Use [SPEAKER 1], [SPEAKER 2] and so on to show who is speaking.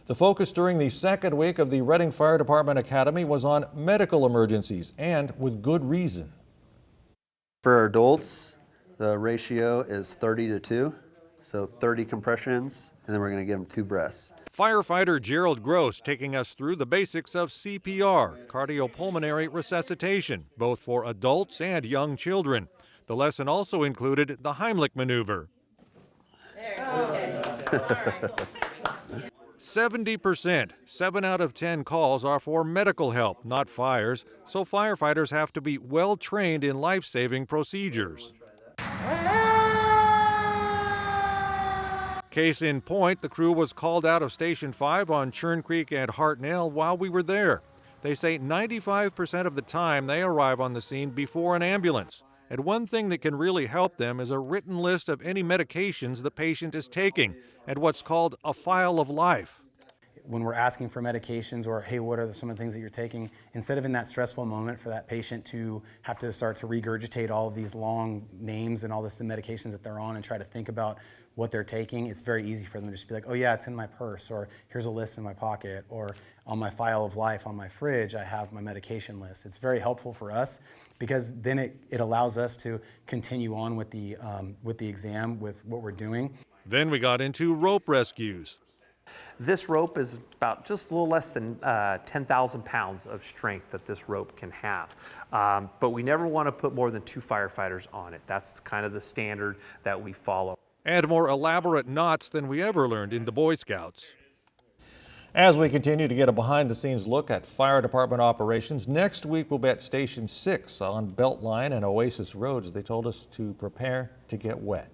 [SPEAKER 1] The focus during the second week of the Reading Fire Department Academy was on medical emergencies, and with good reason.
[SPEAKER 2] For adults, the ratio is 30-2, so 30 compressions, and then we're going to give them 2 breaths.
[SPEAKER 1] Firefighter Gerald Gross taking us through the basics of CPR, cardiopulmonary resuscitation, both for adults and young children. The lesson also included the Heimlich maneuver. 70%, 7 out of 10 calls are for medical help, not fires, so firefighters have to be well trained in life-saving procedures. Case in point, the crew was called out of Station 5 on Churn Creek and Hartnell while we were there. They say 95% of the time they arrive on the scene before an ambulance. And one thing that can really help them is a written list of any medications the patient is taking and what's called a file of life.
[SPEAKER 3] When we're asking for medications or, hey, what are some of the things that you're taking, instead of in that stressful moment for that patient to have to start to regurgitate all of these long names and all this medications that they're on and try to think about what they're taking, it's very easy for them to just be like, oh yeah, it's in my purse, or here's a list in my pocket, or on my file of life on my fridge, I have my medication list. It's very helpful for us because then it allows us to continue on with the exam, with what we're doing.
[SPEAKER 1] Then we got into rope rescues.
[SPEAKER 4] This rope is about just a little less than 10,000 pounds of strength that this rope can have. But we never want to put more than 2 firefighters on it. That's kind of the standard that we follow.
[SPEAKER 1] And more elaborate knots than we ever learned in the Boy Scouts. As we continue to get a behind-the-scenes look at fire department operations, next week we'll be at Station 6 on Beltline and Oasis Roads. They told us to prepare to get wet.